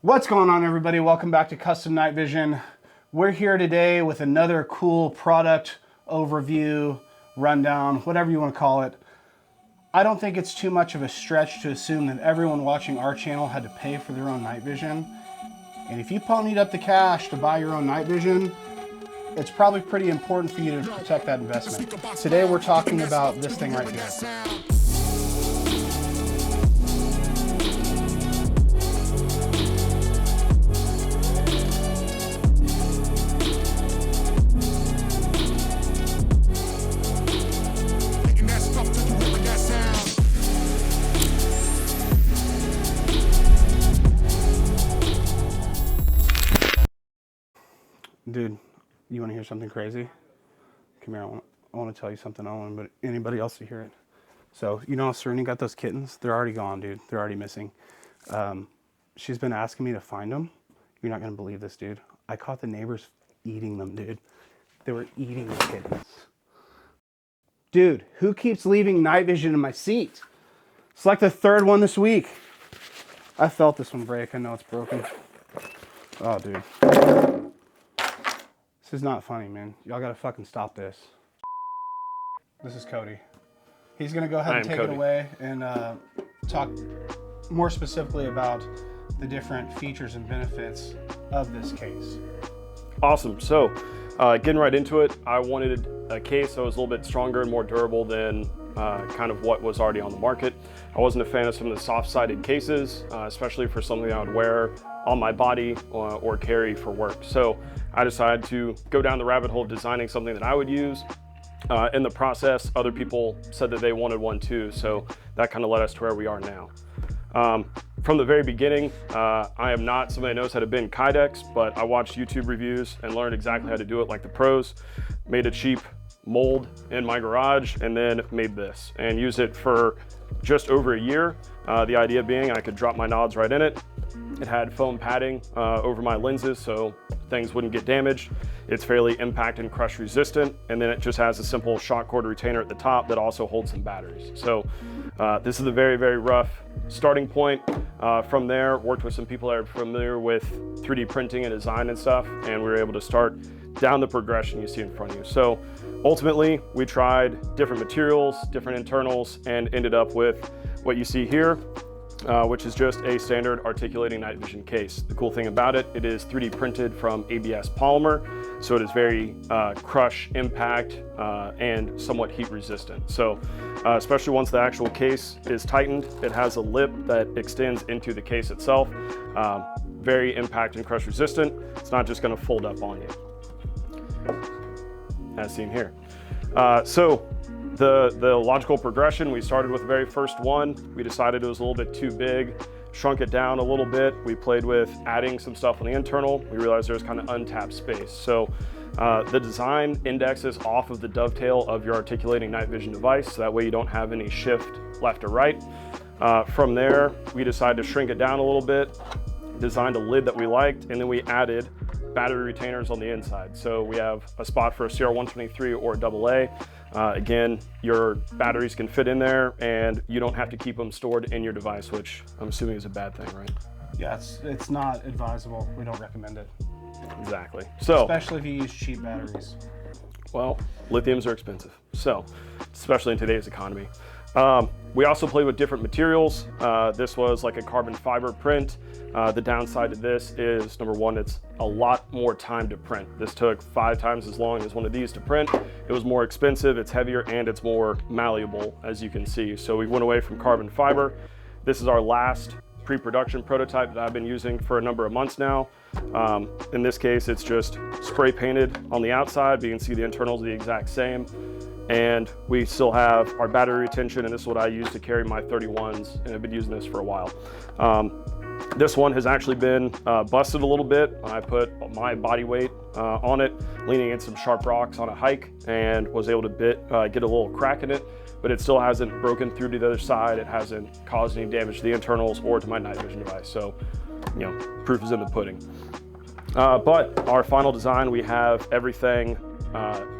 What's going on, everybody? Welcome back to Custom Night Vision. We're here today with another cool product overview, rundown, whatever you want to call it. I don't think it's too much of a stretch to assume that everyone watching our channel had to pay for their own night vision. And if you ponied up the cash to buy your own night vision, it's probably pretty important for you to protect that investment. Today we're talking about this thing right here. Dude, you want to hear something crazy? Come here, I want to tell you something. I don't want anybody else to hear it. So, you know how Serena got those kittens? They're already gone, dude. They're already missing. She's been asking me to find them. You're not going to believe this, dude. I caught the neighbors eating them, dude. They were eating the kittens. Dude, who keeps leaving night vision in my seat? It's like the third one this week. I felt this one break. I know it's broken. Oh, dude. This is not funny, man. Y'all gotta fucking stop this. This is Cody. He's gonna go ahead and take it away and talk more specifically about the different features and benefits of this case. Awesome. So getting right into it, I wanted a case that was a little bit stronger and more durable than kind of what was already on the market. I wasn't a fan of some of the soft-sided cases, especially for something I would wear on my body or carry for work. So I decided to go down the rabbit hole of designing something that I would use. In the process, other people said that they wanted one too, so that kind of led us to where we are now. From the very beginning, I am not somebody that knows how to bend Kydex, but I watched YouTube reviews and learned exactly how to do it like the pros. Made a cheap mold in my garage and then made this and used it for just over a year. The idea being I could drop my nods right in it. It had foam padding over my lenses so things wouldn't get damaged. It's fairly impact and crush resistant, and then it just has a simple shock cord retainer at the top that also holds some batteries. So this is a very, very rough starting point. From there, worked with some people that are familiar with 3D printing and design and stuff, and we were able to start down the progression you see in front of you. So ultimately, we tried different materials, different internals, and ended up with what you see here, which is just a standard articulating night vision case. The cool thing about it, it is 3D printed from ABS polymer, so it is very crush, impact, and somewhat heat resistant. So especially once the actual case is tightened, it has a lip that extends into the case itself. Very impact and crush resistant. It's not just gonna fold up on you, as seen here. So the logical progression, we started with the very first one. We decided it was a little bit too big, shrunk it down a little bit. We played with adding some stuff on the internal. We realized there was kind of untapped space. So the design indexes off of the dovetail of your articulating night vision device, so that way you don't have any shift left or right. From there, we decided to shrink it down a little bit, designed a lid that we liked, and then we added battery retainers on the inside. So we have a spot for a CR123 or AA. Again, your batteries can fit in there and you don't have to keep them stored in your device, which I'm assuming is a bad thing, right? Yeah, it's not advisable. We don't recommend it. Exactly. So, especially if you use cheap batteries. Well, lithiums are expensive. So, especially in today's economy. We also played with different materials. This was like a carbon fiber print. The downside to this is, number one, it's a lot more time to print. This took 5 times as long as one of these to print. It was more expensive, it's heavier, and it's more malleable, as you can see. So we went away from carbon fiber. This is our last pre-production prototype that I've been using for a number of months now. In this case, it's just spray painted on the outside, but you can see the internals are the exact same. And we still have our battery retention, and this is what I use to carry my 31s, and I've been using this for a while. This one has actually been busted a little bit. I put my body weight on it, leaning in some sharp rocks on a hike, and was able to get a little crack in it, but it still hasn't broken through to the other side. It hasn't caused any damage to the internals or to my night vision device. So, you know, proof is in the pudding. But our final design, we have everything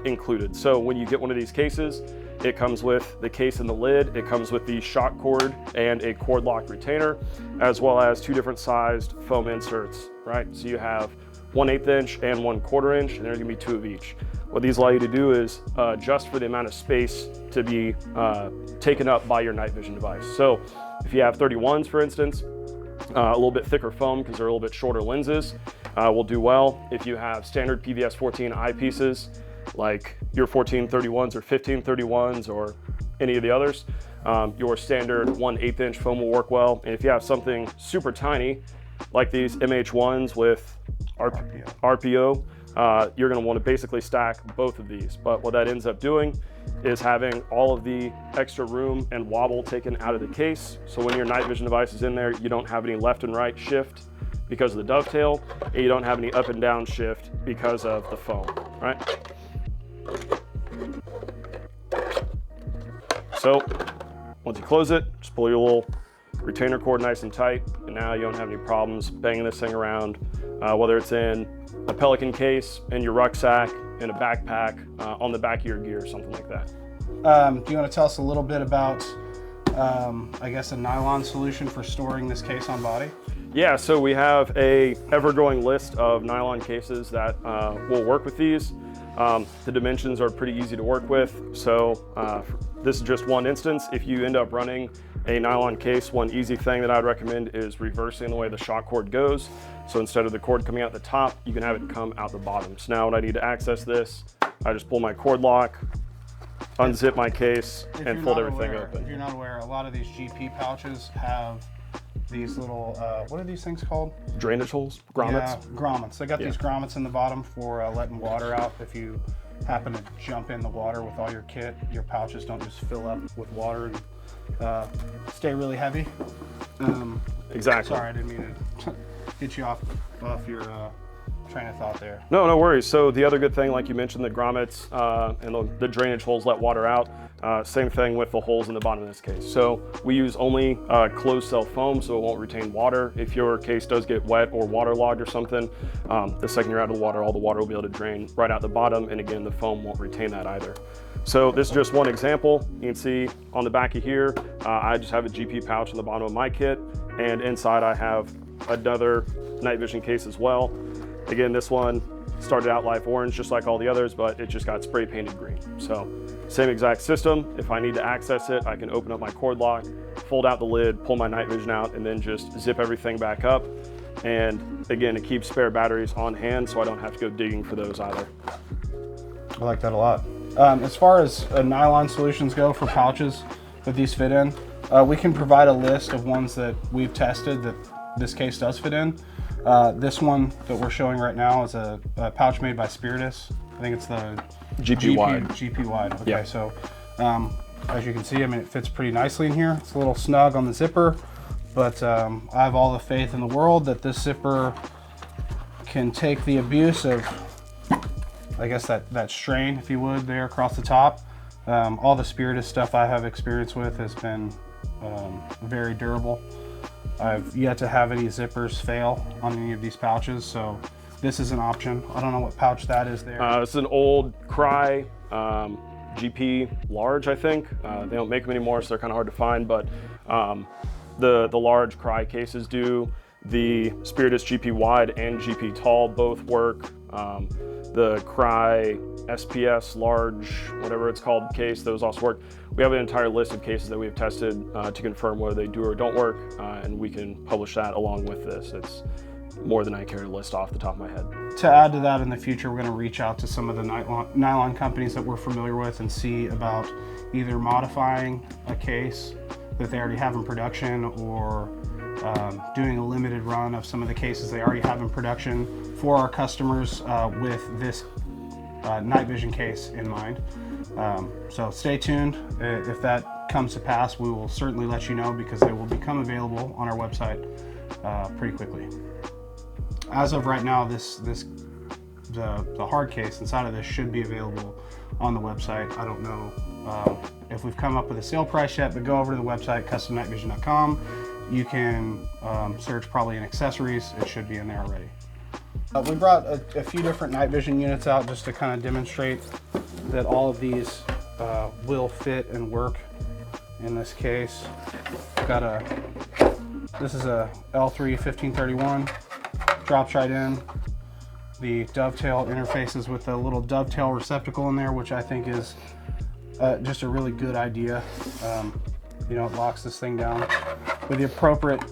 included. So when you get one of these cases, It comes with the case and the lid. It comes with the shock cord and a cord lock retainer, as well as 2 different sized foam inserts, right? So you have 1/8 inch and 1/4 inch, and there's gonna be 2 of each. What these allow you to do is adjust for the amount of space to be taken up by your night vision device. So if you have 31s, for instance, a little bit thicker foam because they're a little bit shorter lenses will do well. If you have standard PVS 14 eyepieces, like your 1431s or 1531s or any of the others, your standard 1/8 inch foam will work well. And if you have something super tiny, like these MH1s with RPO, you're gonna wanna basically stack both of these. But what that ends up doing is having all of the extra room and wobble taken out of the case. So when your night vision device is in there, you don't have any left and right shift because of the dovetail, and you don't have any up and down shift because of the foam, right? So once you close it, just pull your little retainer cord nice and tight, and now you don't have any problems banging this thing around, whether it's in a Pelican case, in your rucksack, in a backpack, on the back of your gear, something like that. Do you want to tell us a little bit about, I guess, a nylon solution for storing this case on body? Yeah, so we have a ever-growing list of nylon cases that will work with these. The dimensions are pretty easy to work with. So this is just one instance. If you end up running a nylon case, one easy thing that I'd recommend is reversing the way the shock cord goes. So instead of the cord coming out the top, you can have it come out the bottom. So now when I need to access this, I just pull my cord lock, unzip my case, and fold everything open. If you're not aware, a lot of these GP pouches have these little, what are these things called? Drainage holes, grommets. Yeah, grommets. They got these grommets in the bottom for letting water out. If you happen to jump in the water with all your kit, your pouches don't just fill up with water and stay really heavy. Exactly. Sorry, I didn't mean to get you off your train of thought there. No worries. So the other good thing, like you mentioned, the grommets and the drainage holes let water out. Same thing with the holes in the bottom of this case. So we use only closed cell foam, so it won't retain water. If your case does get wet or waterlogged or something, the second you're out of the water, all the water will be able to drain right out the bottom, and again, the foam won't retain that either. So this is just one example. You can see on the back of here, I just have a GP pouch on the bottom of my kit, and inside I have another night vision case as well. Again, this one started out live orange just like all the others, but it just got spray painted green. So same exact system. If I need to access it, I can open up my cord lock, fold out the lid, pull my night vision out, and then just zip everything back up. And again, it keeps spare batteries on hand, so I don't have to go digging for those either. I like that a lot. As far as nylon solutions go for pouches that these fit in, we can provide a list of ones that we've tested that this case does fit in. This one that we're showing right now is a pouch made by Spiritus. I think it's the GP wide. GP wide. Okay, yeah. So as you can see, I mean, it fits pretty nicely in here. It's a little snug on the zipper, but I have all the faith in the world that this zipper can take the abuse of, I guess, that strain, if you would, there across the top. All the Spiritus stuff I have experience with has been very durable. I've yet to have any zippers fail on any of these pouches, so this is an option. I don't know what pouch that is there. This is an old Crye GP large, I think. They don't make them anymore, so they're kind of hard to find, but the large Crye cases do. The Spiritus GP wide and GP tall both work. The Crye SPS large, whatever it's called, case, those also work. We have an entire list of cases that we have tested to confirm whether they do or don't work, and we can publish that along with this. It's more than I care to list off the top of my head. To add to that in the future, we're going to reach out to some of the nylon companies that we're familiar with and see about either modifying a case that they already have in production or doing a limited run of some of the cases they already have in production for our customers with this night vision case in mind. So stay tuned. If that comes to pass, we will certainly let you know because they will become available on our website pretty quickly. As of right now, the hard case inside of this should be available on the website. I don't know if we've come up with a sale price yet, but go over to the website, customnightvision.com. You can search probably in accessories. It should be in there already. We brought a few different night vision units out just to kind of demonstrate that all of these will fit and work in this case. This is a L3 1531, drops right in. The dovetail interfaces with a little dovetail receptacle in there, which I think is just a really good idea. You know, it locks this thing down with the appropriate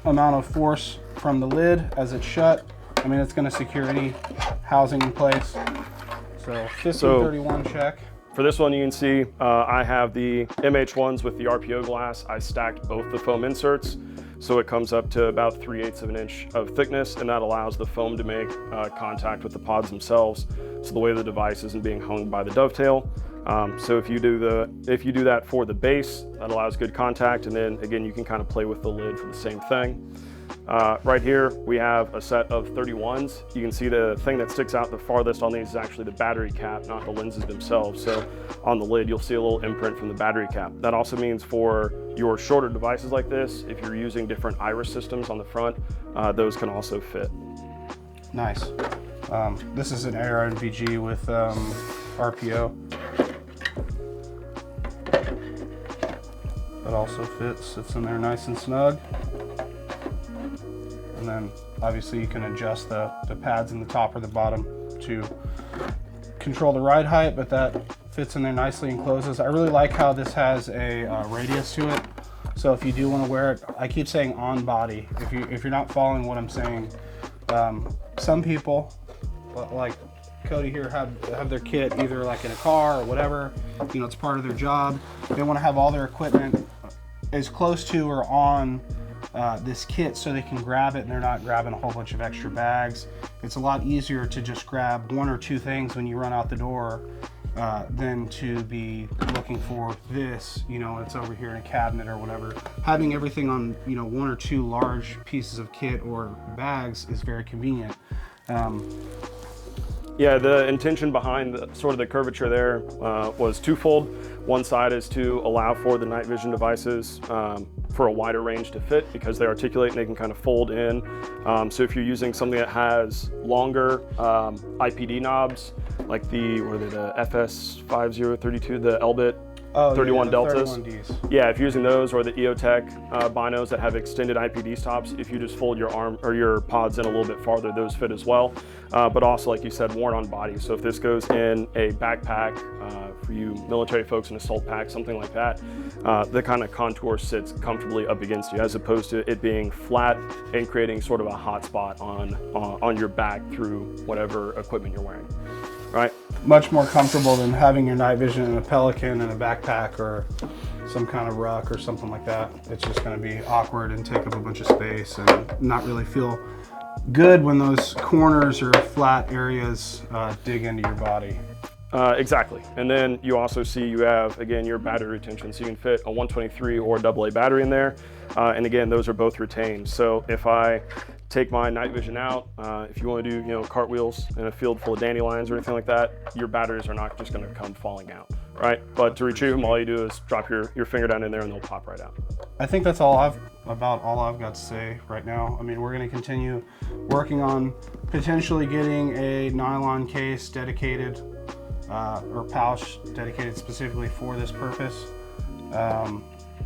amount of force from the lid as it's shut. I mean, it's going to secure any housing in place. So 1531 check. For this one, you can see I have the MH1s with the RPO glass. I stacked both the foam inserts, so it comes up to about 3/8 of an inch of thickness, and that allows the foam to make contact with the pods themselves. So the way the device isn't being hung by the dovetail. So if you do that for the base, that allows good contact, and then again you can kind of play with the lid for the same thing. Right here we have a set of 31s. You can see the thing that sticks out the farthest on these is actually the battery cap, not the lenses themselves. So on the lid you'll see a little imprint from the battery cap. That also means for your shorter devices like this, if you're using different iris systems on the front, those can also fit. Nice. This is an AR NVG with RPO. That also sits in there nice and snug. And then obviously you can adjust the pads in the top or the bottom to control the ride height, but that fits in there nicely and closes. I really like how this has a radius to it. So if you do want to wear it, I keep saying on body. If you're not following what I'm saying, some people like Cody here have their kit either like in a car or whatever. You know, it's part of their job. They want to have all their equipment as close to or on this kit so they can grab it and they're not grabbing a whole bunch of extra bags. It's a lot easier to just grab one or two things when you run out the door than to be looking for this, you know, it's over here in a cabinet or whatever. Having everything on, you know, one or two large pieces of kit or bags is very convenient. Yeah, the intention behind sort of the curvature there was twofold. One side is to allow for the night vision devices for a wider range to fit because they articulate and they can kind of fold in. So if you're using something that has longer IPD knobs, like the FS5032, the Elbit 31 Deltas. 31Ds. Yeah, if you're using those or the EOTech binos that have extended IPD stops, if you just fold your arm or your pods in a little bit farther, those fit as well. But also, like you said, worn on body. So if this goes in a backpack for you military folks, an assault pack, something like that, the kind of contour sits comfortably up against you, as opposed to it being flat and creating sort of a hot spot on your back through whatever equipment you're wearing. Right? Much more comfortable than having your night vision in a Pelican in a backpack or some kind of ruck or something like that. It's just going to be awkward and take up a bunch of space and not really feel good when those corners or flat areas dig into your body. Exactly. And then you also see you have, again, your battery retention. So you can fit a 123 or AA battery in there. And again, those are both retained. So if I take my night vision out, if you want to do, you know, cartwheels in a field full of dandelions or anything like that, your batteries are not just going to come falling out, right? But to retrieve them, all you do is drop your finger down in there and they'll pop right out. I think that's all I've got to say right now. I mean, we're going to continue working on potentially getting a nylon case dedicated or pouch dedicated specifically for this purpose.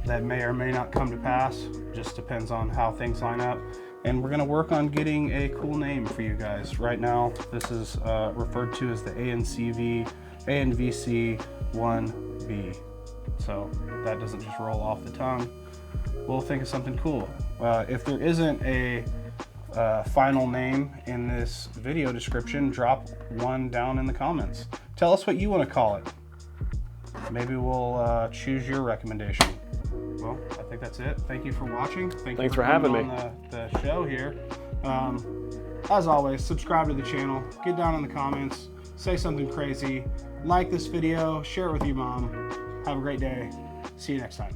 That may or may not come to pass, just depends on how things line up. And we're going to work on getting a cool name for you guys. Right now, this is referred to as the ANVC1B. So that doesn't just roll off the tongue. We'll think of something cool. If there isn't a final name in this video description, drop one down in the comments. Tell us what you want to call it. Maybe we'll choose your recommendation. Well, I think that's it. Thank you for watching. Thanks for having me on the show here. As always, subscribe to the channel. Get down in the comments. Say something crazy. Like this video. Share it with your mom. Have a great day. See you next time.